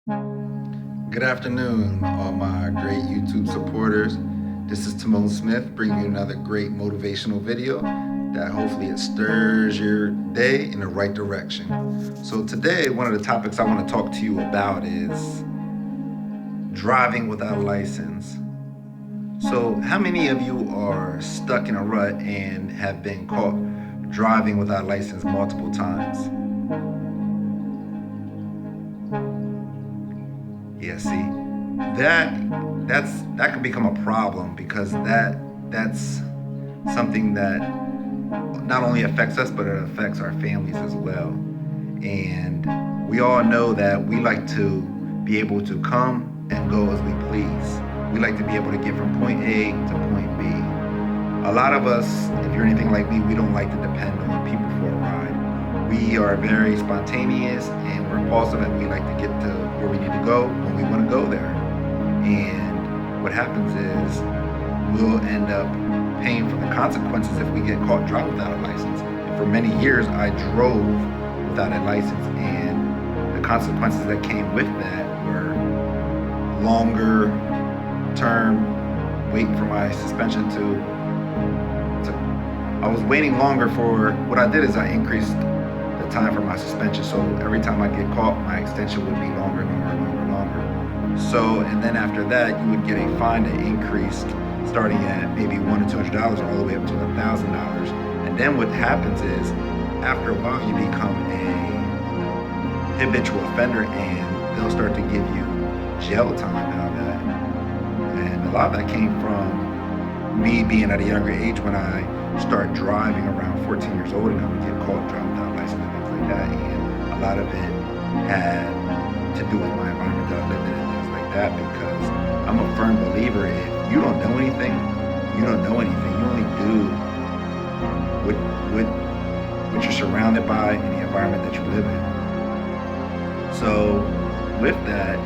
Good afternoon, all my great YouTube supporters. This is Timon Smith bringing you another great motivational video that hopefully it stirs your day in the right direction. So today, one of the topics I want to talk to you about is driving without a license. So how many of you are stuck in a rut and have been caught driving without a license multiple times? Yeah, see, that can become a problem because that's something that not only affects us but it affects our families as well. And we all know that we like to be able to come and go as we please. We like to be able to get from point A to point B. A lot of us, if you're anything like me, we don't like to depend on people for a ride. We are very spontaneous and we're impulsive and we like to get to where we need to go when we want to go there. And what happens is we'll end up paying for the consequences if we get caught driving without a license. And for many years, I drove without a license, and the consequences that came with that were longer term wait for my suspension to I was waiting longer for, what I did is I increased the time for my suspension. So every time I get caught, my extension would be longer and longer and longer and longer. So, and then after that, you would get a fine that increased starting at maybe $100 to $200 all the way up to $1,000. And then what happens is after a while, you become a habitual offender and they'll start to give you jail time out of that. And a lot of that came from me being at a younger age when I started driving around 14 years old and I would get caught driving without a license and things like that. And a lot of it had to do with my environment that I lived in and things like that, because I'm a firm believer if you don't know anything, you don't know anything. You only do what you're surrounded by in the environment that you live in. So with that,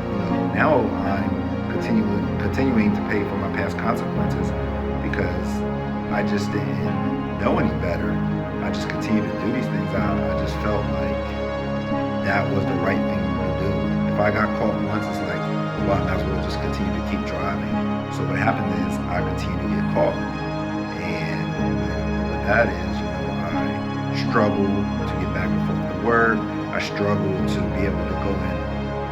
now I'm continuing to pay for my past consequences because I just didn't know any better. I just continued to do these things. I just felt like that was the right thing to do. If I got caught once, it's like, well, I might as well just continue to keep driving. So what happened is I continued to get caught. And what that is, I struggle to get back and forth to work. I struggle to be able to go and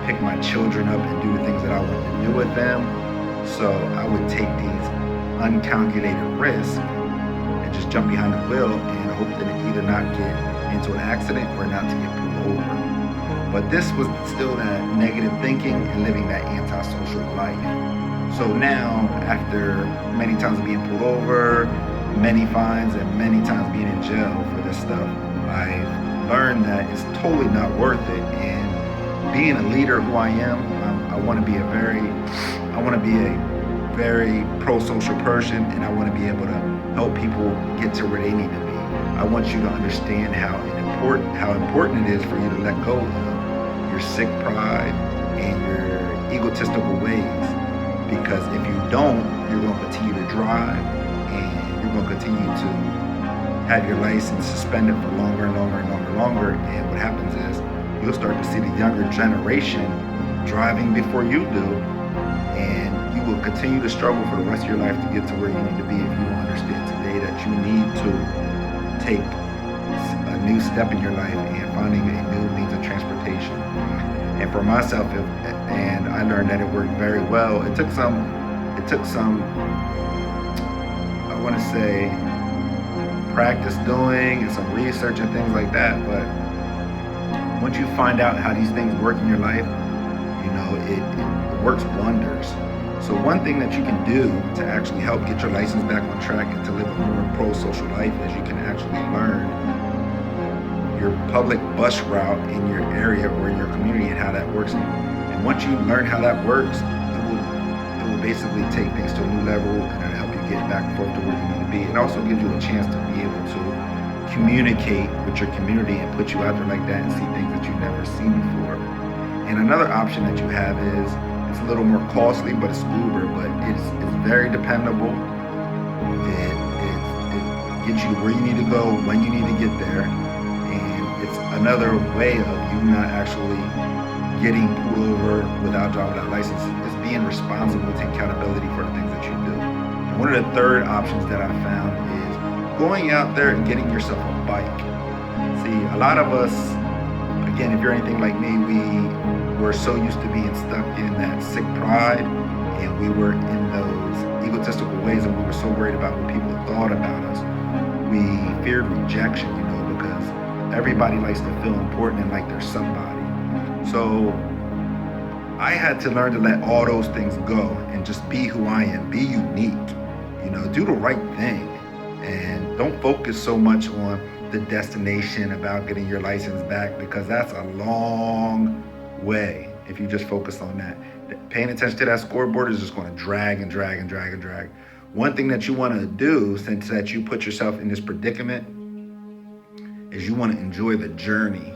pick my children up and do the things that I wanted to do with them. So I would take these uncalculated risks and just jump behind the wheel and hope that it either not get into an accident or not to get pulled over. But this was still that negative thinking and living that antisocial life. So now, after many times being pulled over, many fines, and many times being in jail for this stuff, I've learned that it's totally not worth it. And being a leader who I am, I want to be a very pro-social person, and I want to be able to help people get to where they need to be. I want you to understand how important it is for you to let go of your sick pride and your egotistical ways. Because if you don't, you're going to continue to drive and you're going to continue to have your license suspended for longer and longer and longer and longer. And what happens is you'll start to see the younger generation driving before you do, and you will continue to struggle for the rest of your life to get to where you need to be if you don't understand today that you need to take a new step in your life and finding a new means of transportation. And for myself, and I learned that it worked very well. It took some, I want to say, practice doing and some research and things like that. But once you find out how these things work in your life, it works wonders. So one thing that you can do to actually help get your license back on track and to live a more pro-social life is you can actually learn your public bus route in your area or in your community and how that works. And once you learn how that works, it will basically take things to a new level and it'll help you get back and forth to where you need to be. It also gives you a chance to be able to communicate with your community and put you out there like that and see things that you've never seen before. And another option that you have is, it's a little more costly, but it's Uber, but it's very dependable. It gets you where you need to go, when you need to get there. And it's another way of you not actually getting pulled over without driver's license. It's being responsible, taking accountability for the things that you do. And one of the third options that I found is going out there and getting yourself a bike. See, a lot of us, again, if you're anything like me, we were so used to being stuck in that sick pride, and we were in those egotistical ways, and we were so worried about what people thought about us. We feared rejection, because everybody likes to feel important and like they're somebody. So I had to learn to let all those things go and just be who I am, be unique, do the right thing, and don't focus so much on the destination about getting your license back, because that's a long way if you just focus on that. Paying attention to that scoreboard is just going to drag and drag and drag and drag. One thing that you want to do, since that you put yourself in this predicament, is you want to enjoy the journey.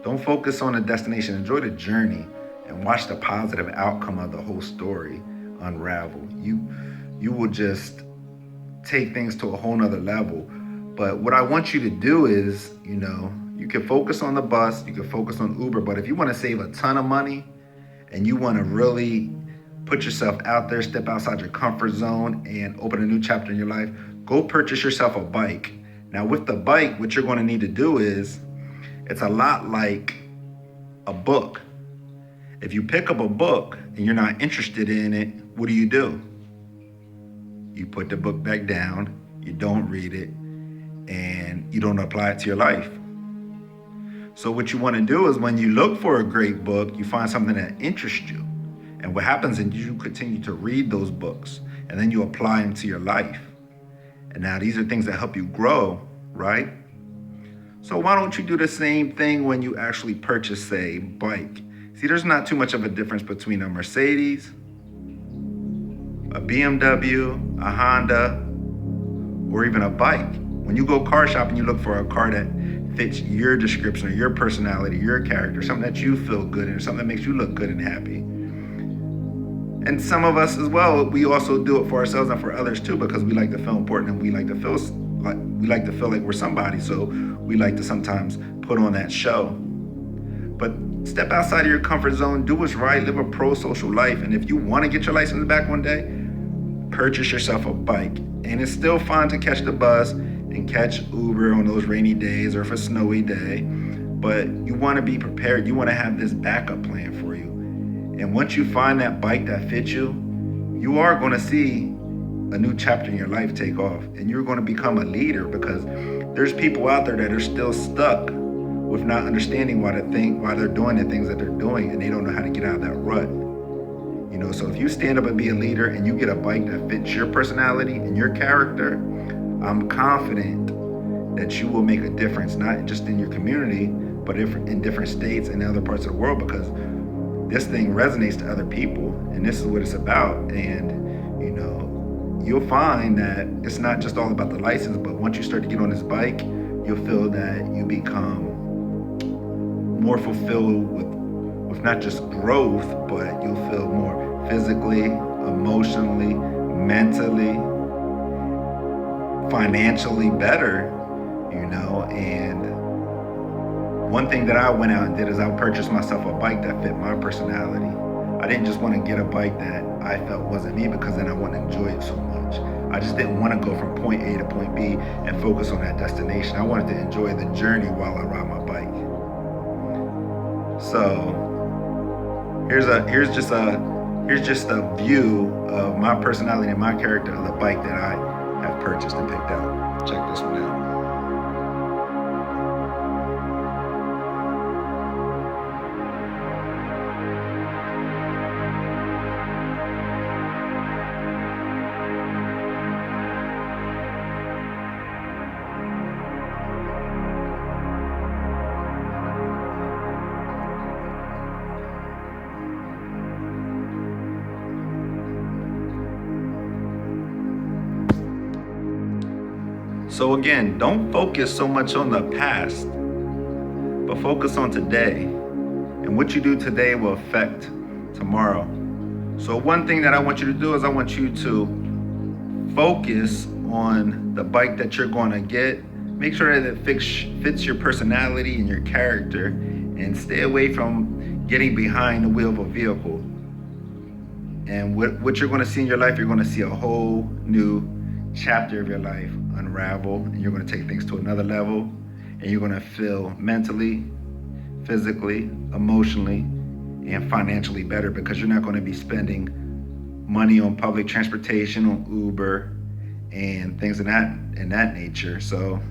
Don't focus on the destination, enjoy the journey and watch the positive outcome of the whole story unravel. You will just take things to a whole nother level. But what I want you to do is, you can focus on the bus, you can focus on Uber, but if you want to save a ton of money and you want to really put yourself out there, step outside your comfort zone and open a new chapter in your life, go purchase yourself a bike. Now with the bike, what you're going to need to do is, it's a lot like a book. If you pick up a book and you're not interested in it, what do? You put the book back down, you don't read it, and you don't apply it to your life. So what you want to do is, when you look for a great book, you find something that interests you. And what happens is you continue to read those books, and then you apply them to your life. And now these are things that help you grow, right? So why don't you do the same thing when you actually purchase a bike? See, there's not too much of a difference between a Mercedes, a BMW, a Honda, or even a bike. When you go car shopping, you look for a car that fits your description or your personality, your character, something that you feel good in, something that makes you look good and happy. And some of us as well, we also do it for ourselves and for others too, because we like to feel important and we like to feel like we're somebody. So we like to sometimes put on that show. But step outside of your comfort zone, do what's right, live a pro-social life. And if you want to get your license back one day, purchase yourself a bike. And it's still fun to catch the bus and catch Uber on those rainy days or if it's a snowy day. But you want to be prepared. You want to have this backup plan for you. And once you find that bike that fits you, you are going to see a new chapter in your life take off, and you're going to become a leader, because there's people out there that are still stuck with not understanding why they're doing the things that they're doing, and they don't know how to get out of that rut. So if you stand up and be a leader and you get a bike that fits your personality and your character, I'm confident that you will make a difference, not just in your community, but in different states and other parts of the world, because this thing resonates to other people, and this is what it's about. And you'll find that it's not just all about the license, but once you start to get on this bike, you'll feel that you become more fulfilled with not just growth, but you'll feel more physically, emotionally, mentally, financially better, and one thing that I went out and did is I purchased myself a bike that fit my personality. I didn't just want to get a bike that I felt wasn't me, because then I wouldn't enjoy it so much. I just didn't want to go from point A to point B and focus on that destination. I wanted to enjoy the journey while I ride my bike. So here's just a view of my personality and my character of the bike that I have purchased and picked out. Check this one out. So again, don't focus so much on the past, but focus on today. And what you do today will affect tomorrow. So one thing that I want you to do is I want you to focus on the bike that you're going to get. Make sure that it fits your personality and your character, and stay away from getting behind the wheel of a vehicle. And what you're going to see in your life, you're going to see a whole new chapter of your life unravel, and you're going to take things to another level, and you're going to feel mentally, physically, emotionally, and financially better, because you're not going to be spending money on public transportation, on Uber, and things of that nature. So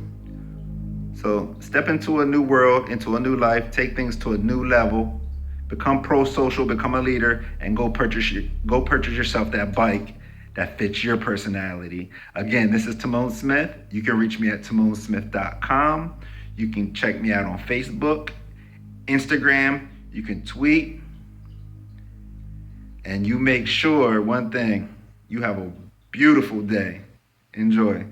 step into a new world, into a new life, take things to a new level, become pro-social, become a leader, and go purchase yourself that bike that fits your personality. Again, this is Timone Smith. You can reach me at TimoneSmith.com. You can check me out on Facebook, Instagram. You can tweet. And you make sure, one thing, you have a beautiful day. Enjoy.